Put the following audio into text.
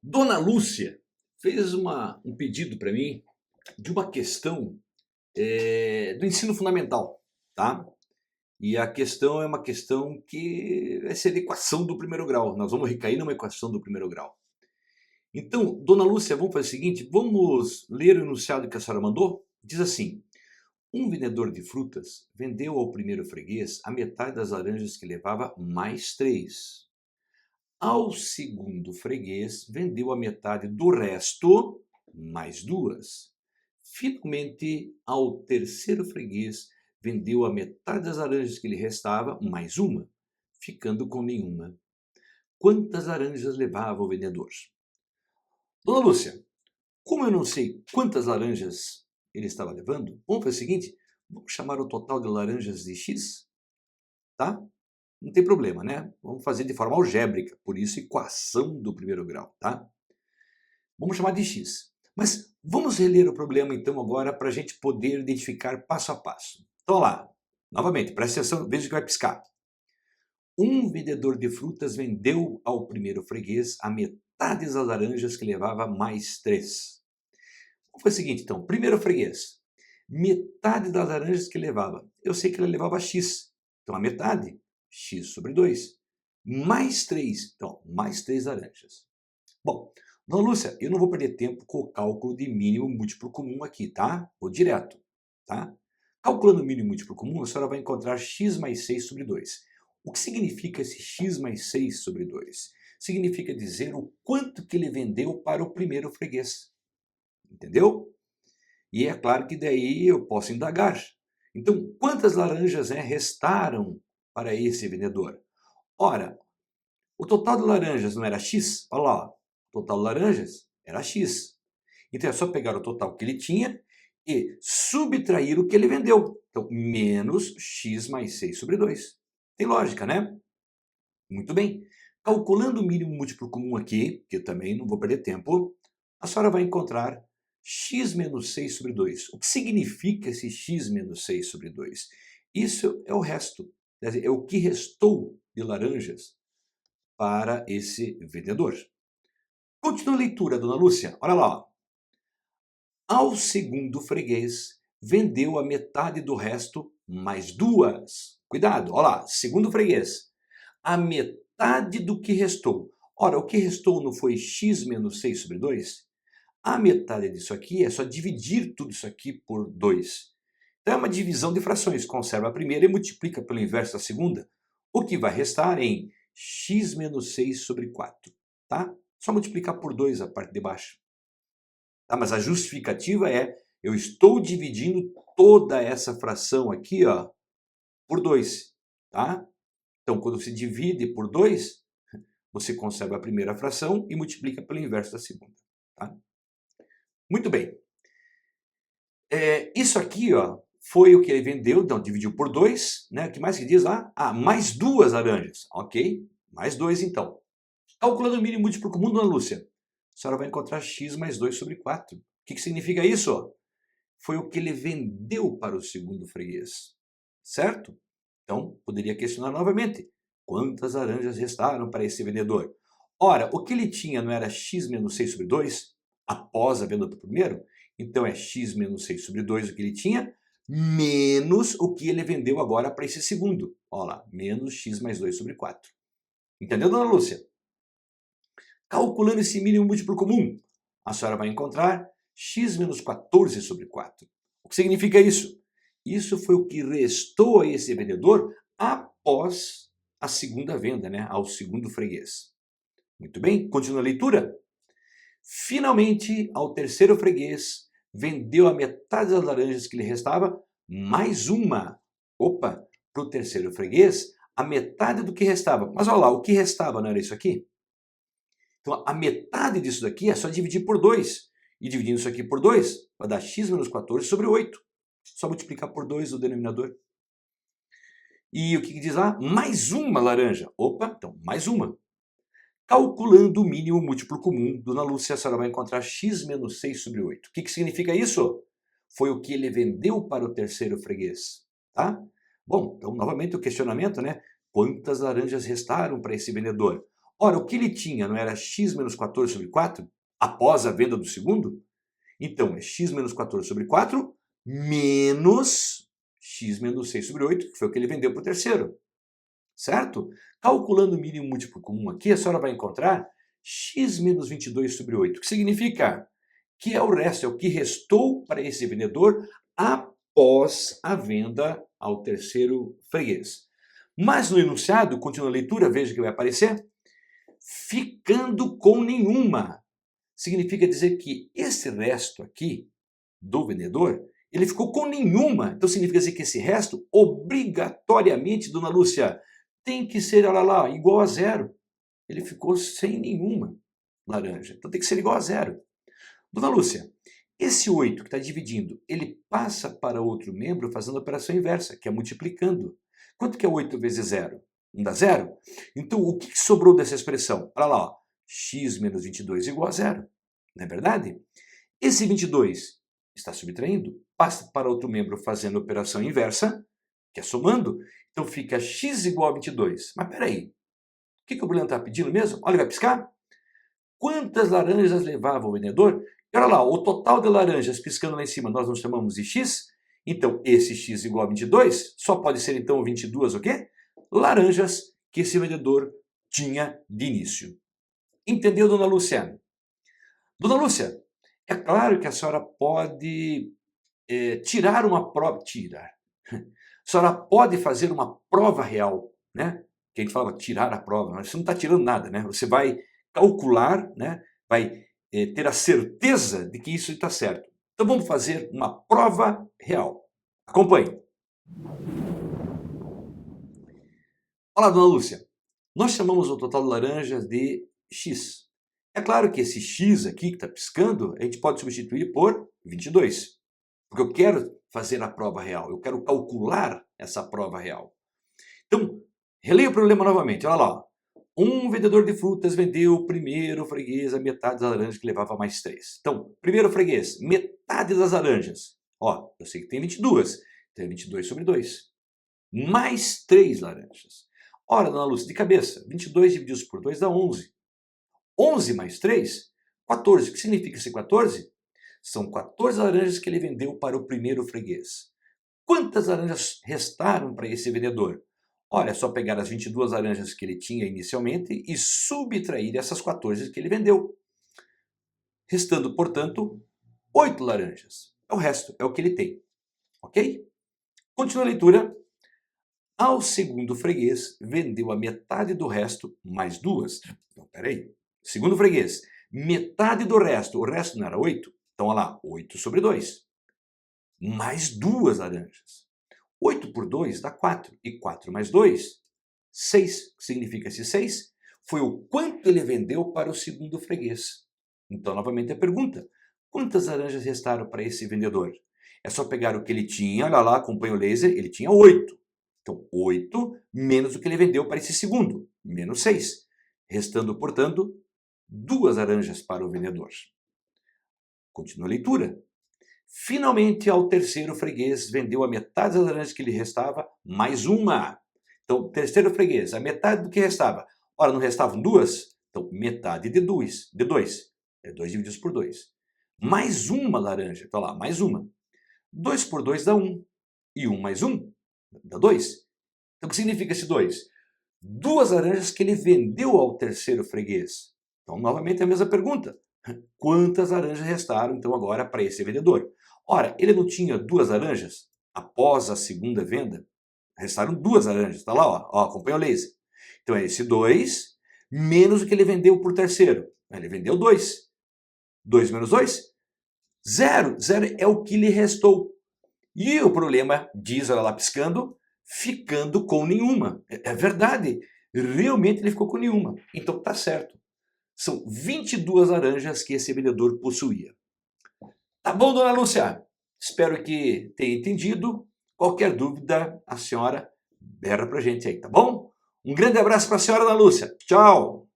Dona Lúcia fez um pedido para mim de uma questão do ensino fundamental, tá? E a questão é uma questão que vai ser a equação do primeiro grau. Nós vamos recair numa equação do primeiro grau. Então, Dona Lúcia, vamos fazer o seguinte, vamos ler o enunciado que a senhora mandou? Diz assim: um vendedor de frutas vendeu ao primeiro freguês a metade das laranjas que levava mais 3. Ao segundo freguês, vendeu a metade do resto, mais 2. Finalmente, ao terceiro freguês, vendeu a metade das laranjas que lhe restava, mais uma, ficando com nenhuma. Quantas laranjas levava o vendedor? Dona Lúcia, como eu não sei quantas laranjas ele estava levando, vamos fazer o seguinte, vamos chamar o total de laranjas de X, tá? Não tem problema, né? Vamos fazer de forma algébrica, por isso equação do primeiro grau, tá? Vamos chamar de x. Mas vamos reler o problema então agora para a gente poder identificar passo a passo. Então lá, novamente, presta atenção, veja que vai piscar. Um vendedor de frutas vendeu ao primeiro freguês a metade das laranjas que levava mais 3. Foi o seguinte então, primeiro freguês, metade das laranjas que levava. Eu sei que ele levava x, então a metade, x sobre 2, mais 3, então mais 3 laranjas. Bom, Dona Lúcia, eu não vou perder tempo com o cálculo de mínimo múltiplo comum aqui, tá? Vou direto, tá? Calculando o mínimo múltiplo comum, a senhora vai encontrar x mais 6 sobre 2. O que significa esse x mais 6 sobre 2? Significa dizer o quanto que ele vendeu para o primeiro freguês. Entendeu? E é claro que daí eu posso indagar. Então, quantas laranjas restaram para esse vendedor? Ora, o total de laranjas não era X? Olha lá, o total de laranjas era X. Então é só pegar o total que ele tinha e subtrair o que ele vendeu. Então, menos X mais 6 sobre 2. Tem lógica, né? Muito bem. Calculando o mínimo múltiplo comum aqui, que eu também não vou perder tempo, a senhora vai encontrar x menos 6 sobre 2. O que significa esse x menos 6 sobre 2? Isso é o resto, quer dizer, é o que restou de laranjas para esse vendedor. Continua a leitura, Dona Lúcia. Olha lá. Ó. Ao segundo freguês, vendeu a metade do resto mais 2. Cuidado, olha lá. Segundo freguês, a metade do que restou. Ora, o que restou não foi x menos 6 sobre 2? A metade disso aqui é só dividir tudo isso aqui por 2. Então é uma divisão de frações. Conserva a primeira e multiplica pelo inverso da segunda. O que vai restar em x menos 6 sobre 4. Tá? Só multiplicar por 2 a parte de baixo. Tá? Mas a justificativa é, eu estou dividindo toda essa fração aqui ó, por 2. Tá? Então, quando se divide por 2, você conserva a primeira fração e multiplica pelo inverso da segunda. Tá? Muito bem. Isso aqui ó, foi o que ele vendeu, então dividiu por 2. Né? O que mais que diz lá? Ah, mais 2 laranjas. Ok, mais 2 então. Calculando o mínimo múltiplo comum, Dona Lúcia, a senhora vai encontrar x mais 2 sobre 4. O que significa isso? Foi o que ele vendeu para o segundo freguês. Certo? Então, poderia questionar novamente. Quantas laranjas restaram para esse vendedor? Ora, o que ele tinha não era x menos 6 sobre 2, após a venda do primeiro? Então é x menos 6 sobre 2 o que ele tinha, menos o que ele vendeu agora para esse segundo. Olha lá, menos x mais 2 sobre 4. Entendeu, Dona Lúcia? Calculando esse mínimo múltiplo comum, a senhora vai encontrar x menos 14 sobre 4. O que significa isso? Isso foi o que restou a esse vendedor após a segunda venda, né, ao segundo freguês. Muito bem, continua a leitura. Finalmente, ao terceiro freguês, vendeu a metade das laranjas que lhe restava, mais uma. Opa, para o terceiro freguês, a metade do que restava. Mas olha lá, o que restava não era isso aqui? Então, a metade disso daqui é só dividir por 2. E dividindo isso aqui por 2, vai dar x menos 14 sobre 8. Só multiplicar por 2 o denominador. E o que diz lá? Mais uma laranja. Opa, então, mais uma. Calculando o mínimo múltiplo comum, Dona Lúcia, a senhora vai encontrar x menos 6 sobre 8. O que significa isso? Foi o que ele vendeu para o terceiro freguês. Tá? Bom, então, novamente o questionamento, né? Quantas laranjas restaram para esse vendedor? Ora, o que ele tinha não era x menos 14 sobre 4, após a venda do segundo? Então, é x menos 14 sobre 4 menos x menos 6 sobre 8, que foi o que ele vendeu para o terceiro. Certo? Calculando o mínimo múltiplo comum aqui, a senhora vai encontrar x menos 22 sobre 8, que significa que é o resto, é o que restou para esse vendedor após a venda ao terceiro freguês. Mas no enunciado, continua a leitura, veja que vai aparecer, ficando com nenhuma. Significa dizer que esse resto aqui do vendedor, ele ficou com nenhuma. Então significa dizer que esse resto, obrigatoriamente, dona Lúcia, tem que ser, olha lá, igual a zero. Ele ficou sem nenhuma laranja. Então tem que ser igual a zero. Dona Lúcia, esse 8 que está dividindo, ele passa para outro membro fazendo a operação inversa, que é multiplicando. Quanto que é 8 vezes 0? Não dá zero? Então o que sobrou dessa expressão? Olha lá, ó, x menos 22 igual a zero. Não é verdade? Esse 22 está subtraindo, passa para outro membro fazendo a operação inversa, que é somando, então fica x igual a 22. Mas peraí, o que o Bruno está pedindo mesmo? Olha, vai piscar. Quantas laranjas levava o vendedor? E olha lá, o total de laranjas piscando lá em cima, nós não chamamos de x? Então, esse x igual a 22 só pode ser, então, 22 o quê? Laranjas que esse vendedor tinha de início. Entendeu, dona Lúcia? Dona Lúcia, é claro que a senhora pode tirar uma prova. A senhora pode fazer uma prova real, né? Que a gente fala tirar a prova, mas você não está tirando nada, né? Você vai calcular, né? Vai ter a certeza de que isso está certo. Então vamos fazer uma prova real. Acompanhe. Olá, dona Lúcia. Nós chamamos o total de laranjas de x. É claro que esse x aqui que está piscando, a gente pode substituir por 22. Porque eu quero fazer a prova real, eu quero calcular essa prova real. Então, releia o problema novamente. Olha lá. Um vendedor de frutas vendeu o primeiro freguês a metade das laranjas que levava mais 3. Então, primeiro freguês, metade das laranjas. Ó, eu sei que tem 22. Então é 22 sobre 2. Mais 3 laranjas. Ora, dona Lúcia, de cabeça, 22 divididos por 2 dá 11. 11 mais 3, 14. O que significa esse 14? São 14 laranjas que ele vendeu para o primeiro freguês. Quantas laranjas restaram para esse vendedor? Olha, é só pegar as 22 laranjas que ele tinha inicialmente e subtrair essas 14 que ele vendeu. Restando, portanto, 8 laranjas. É o resto, é o que ele tem. Ok? Continua a leitura. Ao segundo freguês, vendeu a metade do resto mais 2. Então, peraí. Segundo freguês, metade do resto. O resto não era 8? Então, olha lá, 8 sobre 2. Mais 2 laranjas. 8 por 2 dá 4. E 4 mais 2, 6. O que significa esse 6? Foi o quanto ele vendeu para o segundo freguês. Então, novamente a pergunta. Quantas laranjas restaram para esse vendedor? É só pegar o que ele tinha, olha lá, acompanha o laser, ele tinha 8. Então, 8 menos o que ele vendeu para esse segundo, menos 6. Restando, portanto, 2 laranjas para o vendedor. Continua a leitura. Finalmente, ao terceiro freguês, vendeu a metade das laranjas que lhe restava, mais uma. Então, terceiro freguês, a metade do que restava. Ora, não restavam 2? Então, metade de 2. De 2. É 2 divididos por 2. Mais uma laranja. Então, lá, mais uma. 2 por 2 dá 1. E 1 mais 1 dá 2. Então, o que significa esse 2? 2 laranjas que ele vendeu ao terceiro freguês. Então, novamente, a mesma pergunta. Quantas laranjas restaram, então, agora para esse vendedor? Ora, ele não tinha 2 laranjas após a segunda venda? Restaram 2 laranjas. Está lá, ó, acompanha o laser. Então, é esse 2 menos o que ele vendeu por terceiro. Ele vendeu 2. 2 menos 2? 0. 0 é o que lhe restou. E o problema, diz ela lá piscando, ficando com nenhuma. É verdade. Realmente ele ficou com nenhuma. Então, tá certo. São 22 laranjas que esse vendedor possuía. Tá bom, dona Lúcia? Espero que tenha entendido. Qualquer dúvida, a senhora berra pra gente aí, tá bom? Um grande abraço para a senhora, dona Lúcia. Tchau!